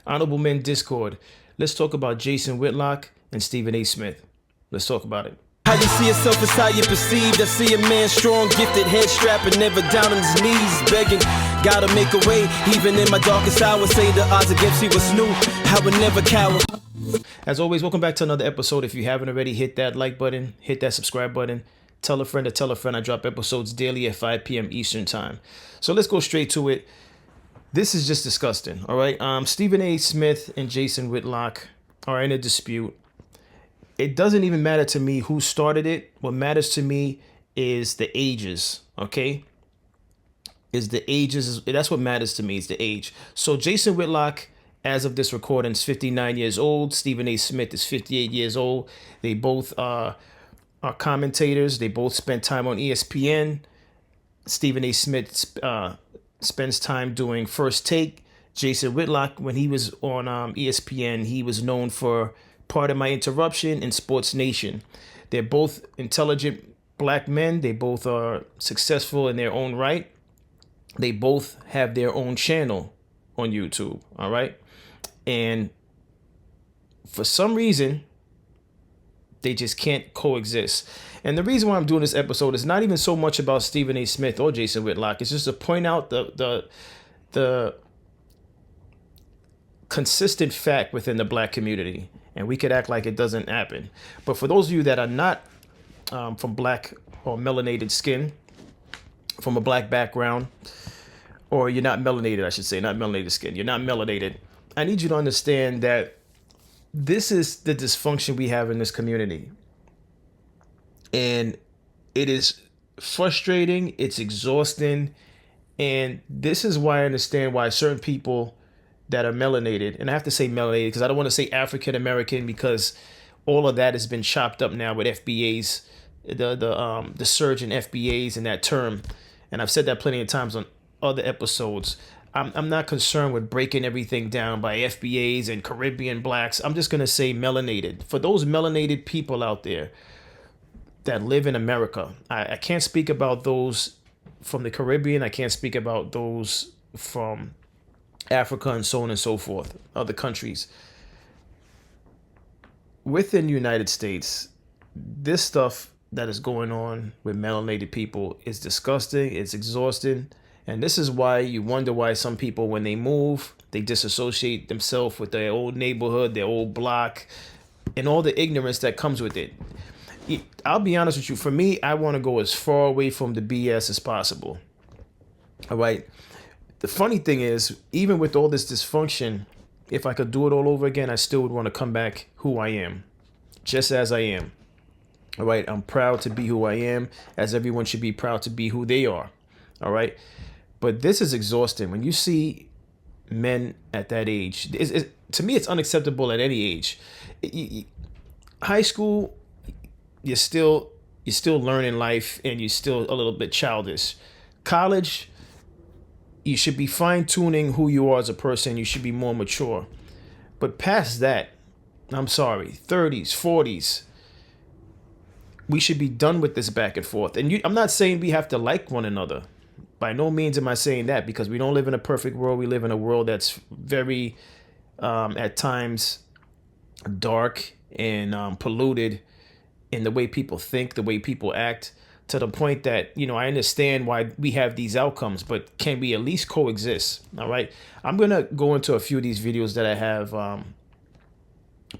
Honorable Men Discord. Let's talk about Jason Whitlock and Stephen A. Smith. Let's talk about it. How you see yourself is how you perceived. I see a man strong, gifted, head strapping, never down on his knees, begging. Gotta make a way, even in my darkest hour. Say the odds against me was new. I would never cower. As always, welcome back to another episode. If you haven't already, hit that like button, hit that subscribe button. Tell a friend to tell a friend. I drop episodes daily at 5 p.m. Eastern time. So let's go straight to it. This is just disgusting, all right? Stephen A. Smith and Jason Whitlock are in a dispute. It doesn't even matter to me who started it. What matters to me is the ages, okay? Is the ages. That's what matters to me, is the age. So Jason Whitlock, as of this recording, is 59 years old. Stephen A. Smith is 58 years old. They both are commentators. They both spent time on ESPN. Stephen A. Smith spends time doing First Take. Jason Whitlock, when he was on ESPN, he was known for Pardon My Interruption and Sports Nation. They're both intelligent black men. They both are successful in their own right. They both have their own channel on YouTube, all right? And for some reason, they just can't coexist. And the reason why I'm doing this episode is not even so much about Stephen A. Smith or Jason Whitlock. It's just to point out the consistent fact within the black community. And we could act like it doesn't happen. But for those of you that are not from black or melanated skin, from a black background, or you're not melanated, I should say, not melanated skin, you're not melanated, I need you to understand that this is the dysfunction we have in this community. And it is frustrating, it's exhausting, and this is why I understand why certain people that are melanated, and I have to say melanated because I don't want to say African American, because all of that has been chopped up now with FBAs, the surge in FBAs and that term, and I've said that plenty of times on other episodes. I'm not concerned with breaking everything down by FBAs and Caribbean blacks. I'm just gonna say melanated. For those melanated people out there that live in America, I can't speak about those from the Caribbean. I can't speak about those from Africa and so on and so forth, other countries. Within the United States, this stuff that is going on with melanated people is disgusting, it's exhausting, and this is why you wonder why some people, when they move, they disassociate themselves with their old neighborhood, their old block, and all the ignorance that comes with it. I'll be honest with you, for me, I want to go as far away from the BS as possible, all right? The funny thing is, even with all this dysfunction, if I could do it all over again, I still would want to come back who I am, just as I am. All right, I'm proud to be who I am, as everyone should be proud to be who they are. All right, but this is exhausting. When you see men at that age, to me, it's unacceptable at any age. High school, you're still learning life, and you're still a little bit childish. College, you should be fine-tuning who you are as a person. You should be more mature. But past that, I'm sorry, 30s, 40s, we should be done with this back and forth. And I'm not saying we have to like one another. By no means am I saying that, because we don't live in a perfect world. We live in a world that's very, at times, dark and polluted in the way people think, the way people act, to the point that, I understand why we have these outcomes, but can we at least coexist? All right. I'm going to go into a few of these videos that I have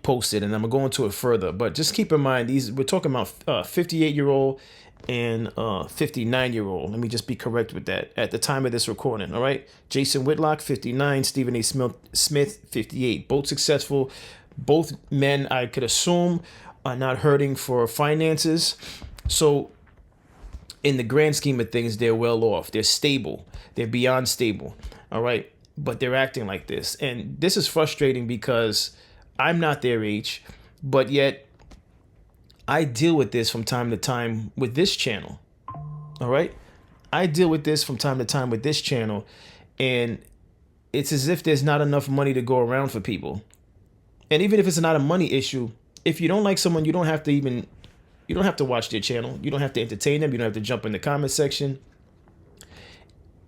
posted, and I'm going to go into it further. But just keep in mind, we're talking about 58-year-old and 59-year-old. Let me just be correct with that at the time of this recording. All right. Jason Whitlock, 59, Stephen A. Smith, 58. Both successful. Both men, I could assume, are not hurting for finances. So in the grand scheme of things, they're well off. They're stable. They're beyond stable. All right. But they're acting like this. And this is frustrating because I'm not their age, but yet I deal with this from time to time with this channel. All right. I deal with this from time to time with this channel. And it's as if there's not enough money to go around for people. And even if it's not a money issue, if you don't like someone, you don't have to watch their channel. You don't have to entertain them. You don't have to jump in the comment section.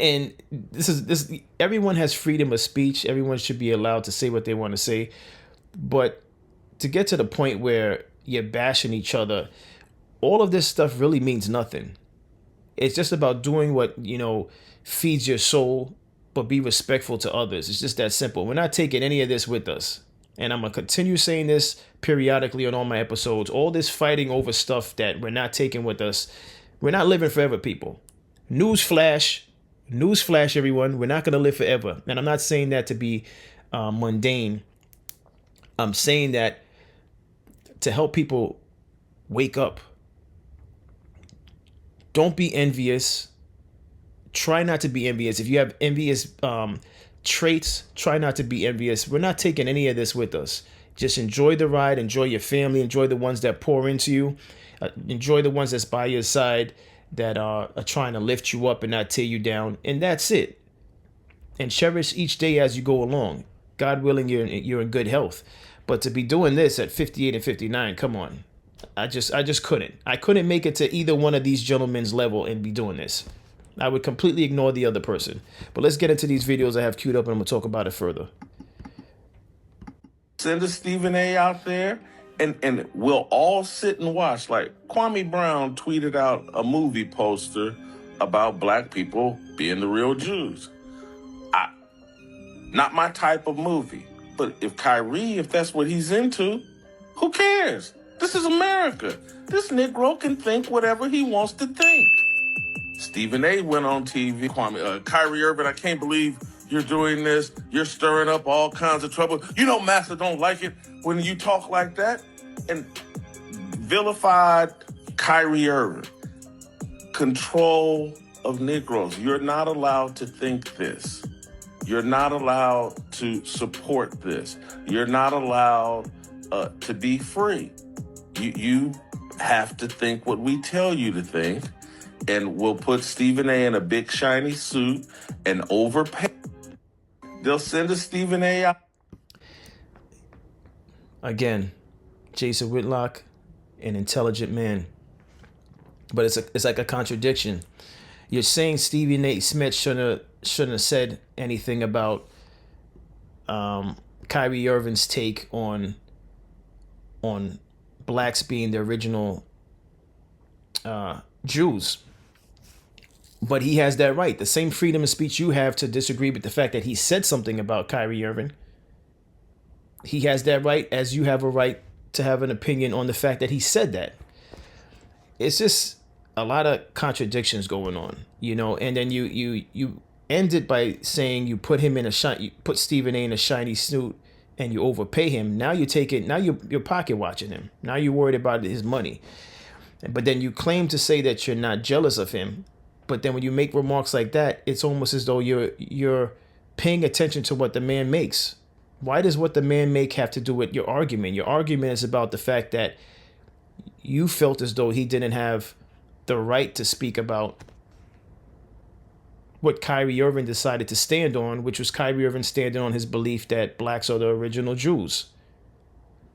And this everyone has freedom of speech. Everyone should be allowed to say what they want to say. But to get to the point where you're bashing each other, all of this stuff really means nothing. It's just about doing what, feeds your soul, but be respectful to others. It's just that simple. We're not taking any of this with us. And I'm going to continue saying this periodically on all my episodes. All this fighting over stuff that we're not taking with us. We're not living forever, people. Newsflash, everyone. We're not going to live forever. And I'm not saying that to be mundane. I'm saying that to help people wake up. Don't be envious. Try not to be envious. If you have envious traits, try not to be envious. We're not taking any of this with us. Just enjoy the ride, enjoy your family, enjoy the ones that pour into you, enjoy the ones that's by your side that are trying to lift you up and not tear you down, and that's it. And cherish each day as you go along. God willing, you're in good health. But to be doing this at 58 and 59, come on. I just couldn't. I couldn't make it to either one of these gentlemen's level and be doing this. I would completely ignore the other person. But let's get into these videos I have queued up, and I'm going to talk about it further. Send a Stephen A. out there, and we'll all sit and watch. Like Kwame Brown tweeted out a movie poster about black people being the real Jews. Not my type of movie. But if Kyrie, if that's what he's into, who cares? This is America. This Negro can think whatever he wants to think. Stephen A. went on TV. Kyrie Irving, I can't believe you're doing this. You're stirring up all kinds of trouble. Massa don't like it when you talk like that. And vilified Kyrie Irving. Control of Negroes. You're not allowed to think this. You're not allowed to support this. You're not allowed to be free. You have to think what we tell you to think. And we'll put Stephen A. in a big shiny suit and overpay. They'll send a Stephen A. out. Again, Jason Whitlock, an intelligent man. But it's like a contradiction. You're saying Stephen A. Smith shouldn't have said anything about Kyrie Irving's take on blacks being the original Jews. But he has that right. The same freedom of speech you have to disagree with the fact that he said something about Kyrie Irving. He has that right, as you have a right to have an opinion on the fact that he said that. It's just a lot of contradictions going on, and then you end it by saying you put Stephen A. in a shiny suit and you overpay him. Now you're pocket watching him. Now you're worried about his money. But then you claim to say that you're not jealous of him. But then when you make remarks like that, it's almost as though you're paying attention to what the man makes. Why does what the man make have to do with your argument? Your argument is about the fact that you felt as though he didn't have the right to speak about what Kyrie Irving decided to stand on, which was Kyrie Irving standing on his belief that blacks are the original Jews.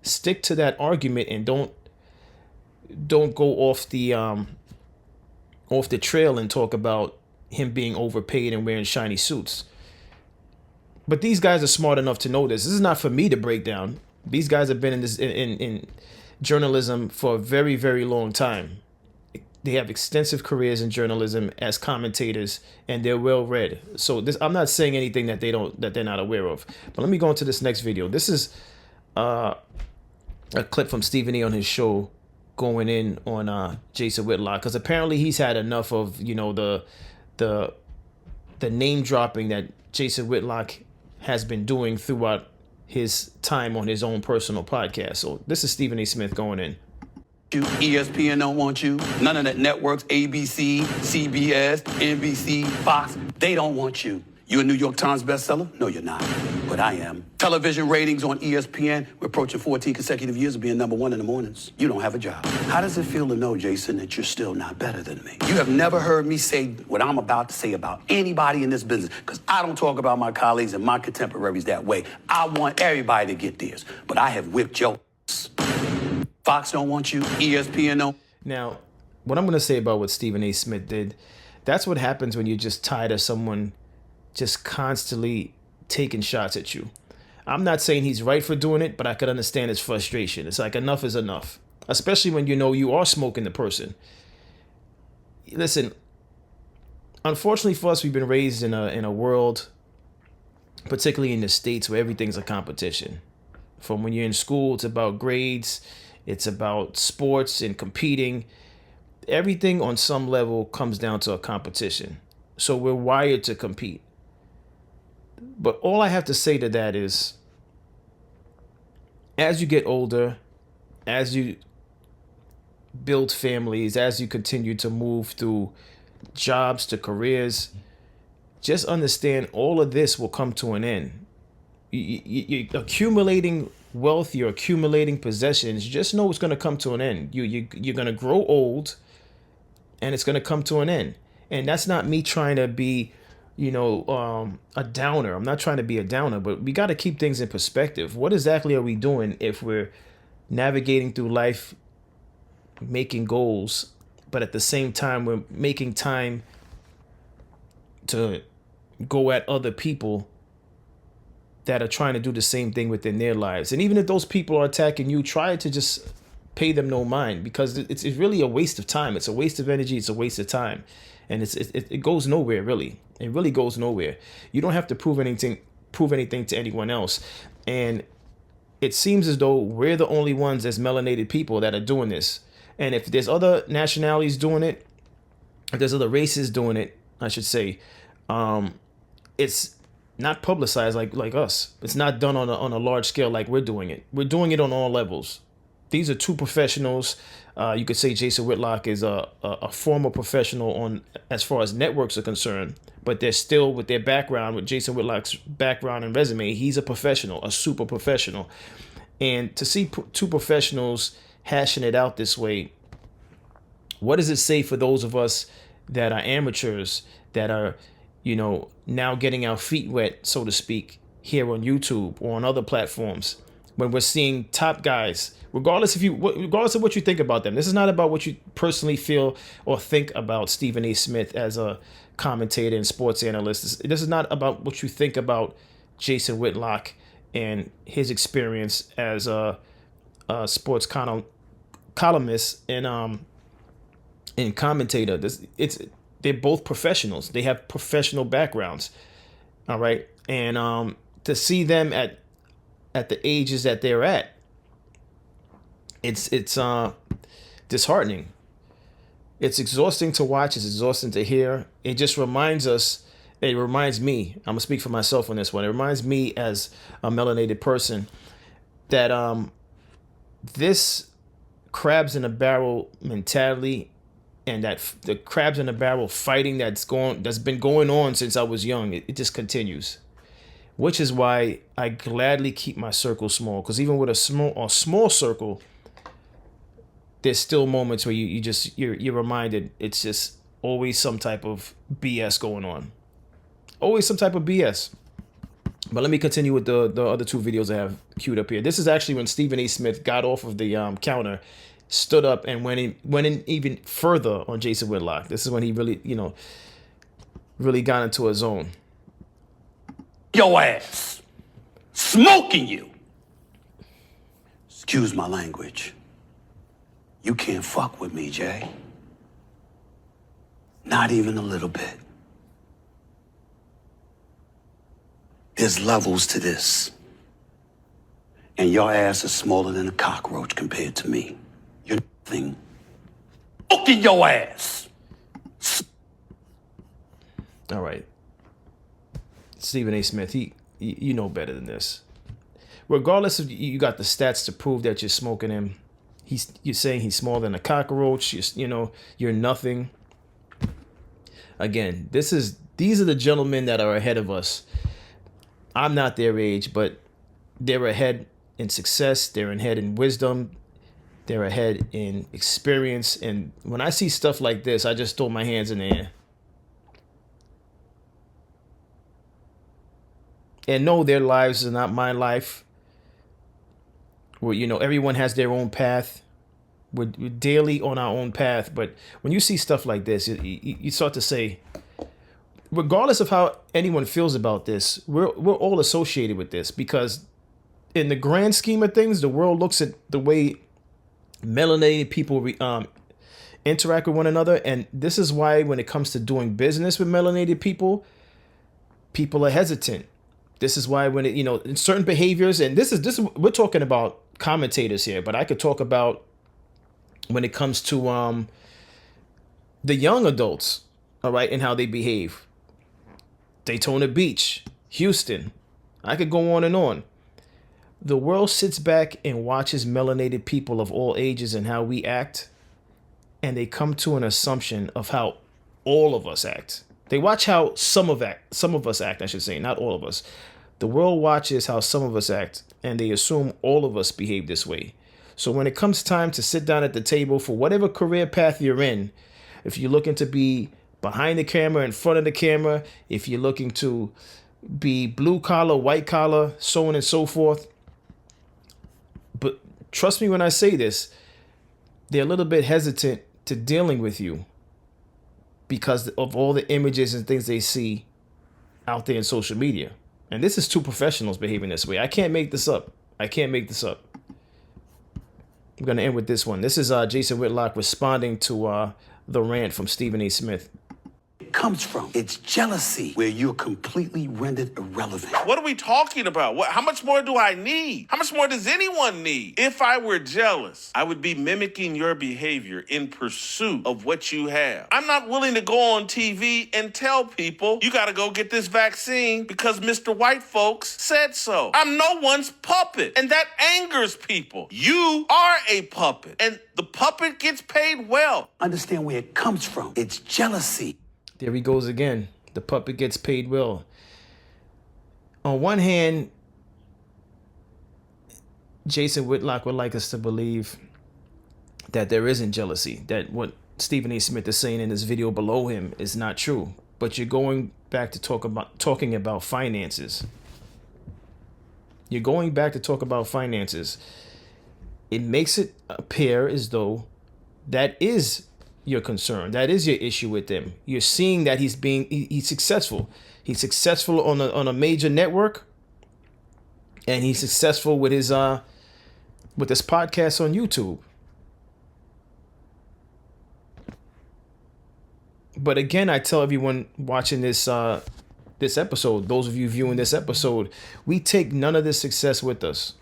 Stick to that argument and don't go off the trail and talk about him being overpaid and wearing shiny suits. But these guys are smart enough to know this. This is not for me to break down. These guys have been in journalism for a very, very long time. They have extensive careers in journalism as commentators, and they're well read. So I'm not saying anything that they're not aware of. But let me go into this next video. This is a clip from Stephen A. on his show going in on Jason Whitlock, because apparently he's had enough of the name dropping that Jason Whitlock has been doing throughout his time on his own personal podcast. So this is Stephen A. Smith going in. ESPN don't want you. None of the networks, ABC, CBS, NBC, Fox, they don't want you. You a New York Times bestseller? No, you're not. But I am. Television ratings on ESPN, we're approaching 14 consecutive years of being #1 in the mornings. You don't have a job. How does it feel to know, Jason, that you're still not better than me? You have never heard me say what I'm about to say about anybody in this business, because I don't talk about my colleagues and my contemporaries that way. I want everybody to get theirs, but I have whipped your ass. Fox don't want you, ESPN don't. Now, what I'm going to say about what Stephen A. Smith did, That's what happens when you're just tired of someone just constantly taking shots at you. I'm not saying he's right for doing it, but I could understand his frustration. It's like enough is enough, especially when you know you are smoking the person. Listen, unfortunately for us, we've been raised in a world, particularly in the States, where everything's a competition. From when you're in school, it's about grades, it's about sports and competing. Everything on some level comes down to a competition. So we're wired to compete. But all I have to say to that is, as you get older, as you build families, as you continue to move through jobs to careers, just understand all of this will come to an end. You're accumulating wealth, you're accumulating possessions. Just know it's going to come to an end. You're going to grow old, and it's going to come to an end. And that's not me trying to be, a downer. I'm not trying to be a downer, but we got to keep things in perspective. What exactly are we doing if we're navigating through life, making goals, but at the same time, we're making time to go at other people that are trying to do the same thing within their lives? And even if those people are attacking you, try to just pay them no mind, because it's really a waste of time. It's a waste of energy. It's a waste of time. And it goes nowhere, really. It really goes nowhere. You don't have to prove anything to anyone else. And it seems as though we're the only ones as melanated people that are doing this. And if there's other nationalities doing it, if there's other races doing it, I should say, it's not publicized like us. It's not done on a large scale like we're doing it. We're doing it on all levels. These are two professionals. You could say Jason Whitlock is a former professional on as far as networks are concerned, but they're still, with their background, with Jason Whitlock's background and resume, he's a professional, a super professional. And to see two professionals hashing it out this way, what does it say for those of us that are amateurs, that are, now getting our feet wet, so to speak, here on YouTube or on other platforms, when we're seeing top guys, regardless of what you think about them? This is not about what you personally feel or think about Stephen A. Smith as a commentator and sports analyst. This is not about what you think about Jason Whitlock and his experience as a sports columnist and commentator. They're both professionals. They have professional backgrounds. All right. And to see them at the ages that they're at, it's disheartening. It's exhausting to watch. It's exhausting to hear. It just reminds me, I'm gonna speak for myself on this one. It reminds me as a melanated person that this crabs in a barrel mentality, and that the crabs in a barrel fighting that's been going on since I was young, it just continues. Which is why I gladly keep my circle small, because even with a small circle, there's still moments where you're reminded it's just always some type of BS going on. Always some type of BS. But let me continue with the other two videos I have queued up here. This is actually when Stephen A. Smith got off of the counter, stood up, and went in even further on Jason Whitlock. This is when he really, really got into a zone. Your ass. Smoking you. Excuse my language. You can't fuck with me, Jay. Not even a little bit. There's levels to this. And your ass is smaller than a cockroach compared to me. You're nothing. Smoking your ass. All right. Stephen A. Smith, you know better than this. Regardless of you got the stats to prove that you're smoking him, you're saying he's smaller than a cockroach. You're nothing. Again, these are the gentlemen that are ahead of us. I'm not their age, but they're ahead in success. They're ahead in wisdom. They're ahead in experience. And when I see stuff like this, I just throw my hands in the air. And no, their lives are not my life. Where, everyone has their own path. we're daily on our own path. But when you see stuff like this, you start to say, regardless of how anyone feels about this, we're all associated with this, because in the grand scheme of things, the world looks at the way melanated people interact with one another, and this is why when it comes to doing business with melanated people are hesitant. This is why when it, in certain behaviors, and this is we're talking about commentators here, but I could talk about when it comes to the young adults, all right, and how they behave. Daytona Beach, Houston, I could go on and on. The world sits back and watches melanated people of all ages and how we act, and they come to an assumption of how all of us act. They watch how some of us act, I should say, not all of us. The world watches how some of us act, and they assume all of us behave this way. So when it comes time to sit down at the table for whatever career path you're in, if you're looking to be behind the camera, in front of the camera, if you're looking to be blue collar, white collar, so on and so forth. But trust me when I say this, they're a little bit hesitant to dealing with you because of all the images and things they see out there in social media. And this is two professionals behaving this way. I can't make this up. I'm going to end with this one. This is Jason Whitlock responding to the rant from Stephen A. Smith. Comes from. It's jealousy where you're completely rendered irrelevant. What are we talking about? How much more do I need? How much more does anyone need? If I were jealous, I would be mimicking your behavior in pursuit of what you have. I'm not willing to go on TV and tell people, you got to go get this vaccine because Mr. White folks said so. I'm no one's puppet, and that angers people. You are a puppet, and the puppet gets paid well. Understand where it comes from. It's jealousy. There he goes again. The puppet gets paid well. On one hand, Jason Whitlock would like us to believe that there isn't jealousy, that what Stephen A. Smith is saying in this video below him is not true. But you're going back to talking about finances. You're going back to talk about finances. It makes it appear as though that is your concern. That is your issue with them. You're seeing that he's successful. He's successful on a major network, and he's successful with his podcast on YouTube. But again, I tell everyone watching this episode, those of you viewing this episode, we take none of this success with us.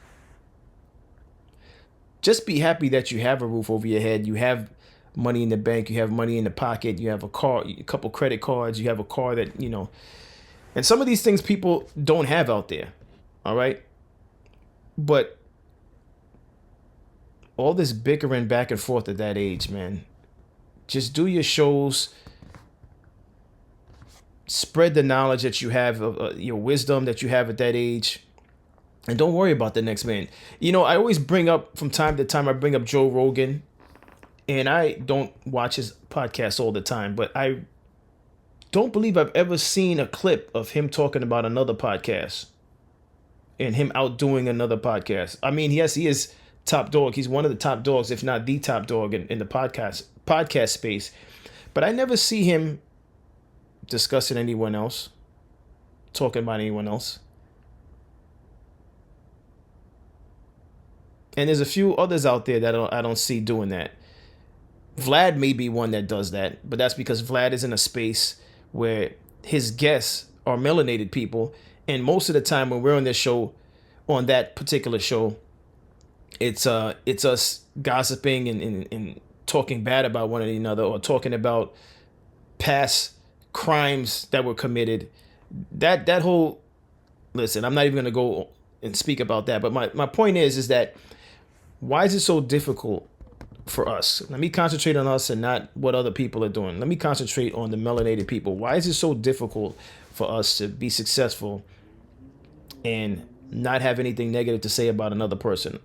Just be happy that you have a roof over your head. You have money in the bank, you have money in the pocket, you have a car, a couple credit cards, you have a car that, and some of these things people don't have out there. All right. But all this bickering back and forth at that age, man, just do your shows, spread the knowledge that you have, your wisdom that you have at that age, and don't worry about the next man. I always bring up, from time to time, I bring up Joe Rogan. And I don't watch his podcast all the time, but I don't believe I've ever seen a clip of him talking about another podcast and him outdoing another podcast. I mean, yes, he is top dog. He's one of the top dogs, if not the top dog in the podcast space. But I never see him discussing anyone else, talking about anyone else. And there's a few others out there that I don't see doing that. Vlad may be one that does that, but that's because Vlad is in a space where his guests are melanated people. And most of the time when we're on this show, on that particular show, it's us gossiping and talking bad about one another, or talking about past crimes that were committed. That whole, listen, I'm not even going to go and speak about that. But my point is that why is it so difficult for us? Let me concentrate on us and not what other people are doing. Let me concentrate on the melanated people. Why is it so difficult for us to be successful and not have anything negative to say about another person?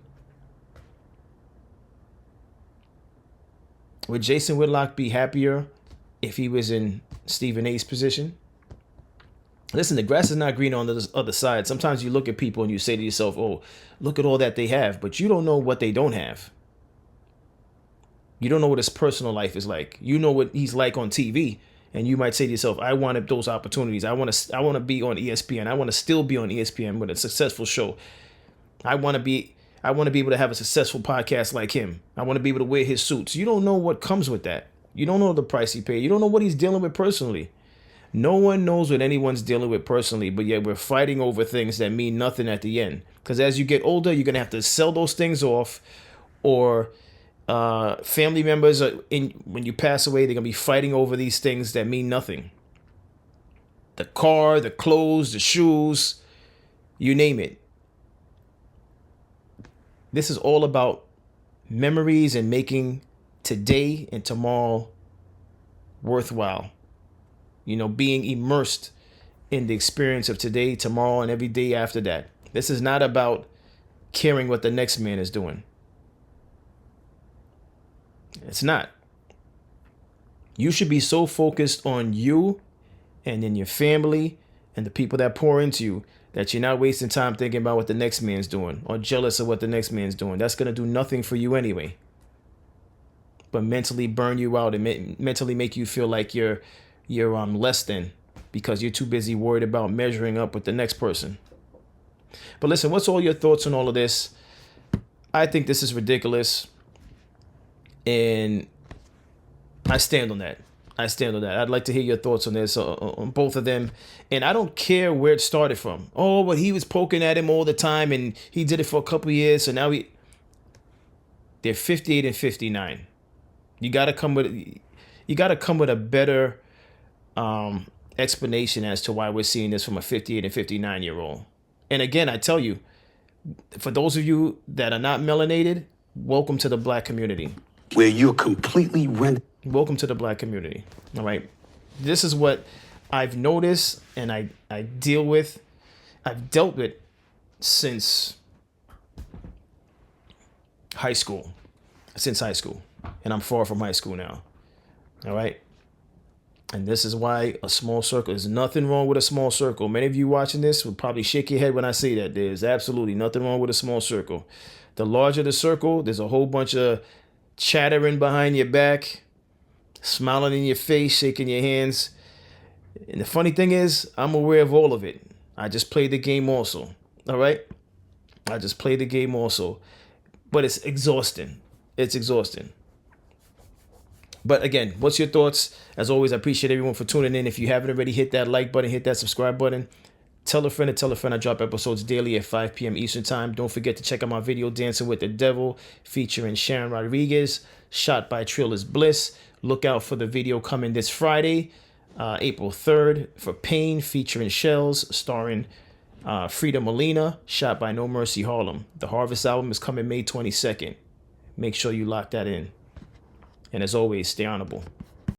Would Jason Whitlock be happier if he was in Stephen A's position? Listen, the grass is not green on the other side. Sometimes you look at people and you say to yourself, oh, look at all that they have, but you don't know what they don't have. You don't know what his personal life is like. You know what he's like on TV, and you might say to yourself, "I wanted those opportunities. I want to be on ESPN. I want to still be on ESPN with a successful show. I want to be able to have a successful podcast like him. I want to be able to wear his suits." You don't know what comes with that. You don't know the price he paid. You don't know what he's dealing with personally. No one knows what anyone's dealing with personally, but yet we're fighting over things that mean nothing at the end. Because as you get older, you're going to have to sell those things off, or family members when you pass away, they're going to be fighting over these things that mean nothing. The car, the clothes, the shoes, you name it. This is all about memories and making today and tomorrow worthwhile. Being immersed in the experience of today, tomorrow, and every day after that. This is not about caring what the next man is doing. It's not. You should be so focused on you and in your family and the people that pour into you that you're not wasting time thinking about what the next man's doing or jealous of what the next man's doing. That's going to do nothing for you anyway, but mentally burn you out and mentally make you feel like you're less than, because you're too busy worried about measuring up with the next person. But listen, what's all your thoughts on all of this? I think this is ridiculous, and I stand on that. I'd like to hear your thoughts on this, on both of them. And I don't care where it started from. Oh, but he was poking at him all the time, and he did it for a couple of years, so now they're 58 and 59. You got to come with a better explanation as to why we're seeing this from a 58 and 59-year-old. And again, I tell you, for those of you that are not melanated, welcome to the black community. Where you're completely rendered. Welcome to the black community. All right. This is what I've noticed and I deal with. I've dealt with since high school. And I'm far from high school now. All right. And this is why a small circle. There's nothing wrong with a small circle. Many of you watching this will probably shake your head when I say that. There's absolutely nothing wrong with a small circle. The larger the circle, there's a whole bunch of chattering behind your back, smiling in your face, shaking your hands. And the funny thing is, I'm aware of all of it. I just play the game also. All right? I just play the game also. But it's exhausting. It's exhausting. But again, what's your thoughts? As always, I appreciate everyone for tuning in. If you haven't already, hit that like button, hit that subscribe button. Tell a friend to tell a friend. I drop episodes daily at 5 p.m. Eastern Time. Don't forget to check out my video, Dancing with the Devil, featuring Sharon Rodriguez, shot by Triller's Bliss. Look out for the video coming this Friday, April 3rd, for Pain, featuring Shells, starring Frida Molina, shot by No Mercy Harlem. The Harvest album is coming May 22nd. Make sure you lock that in. And as always, stay honorable.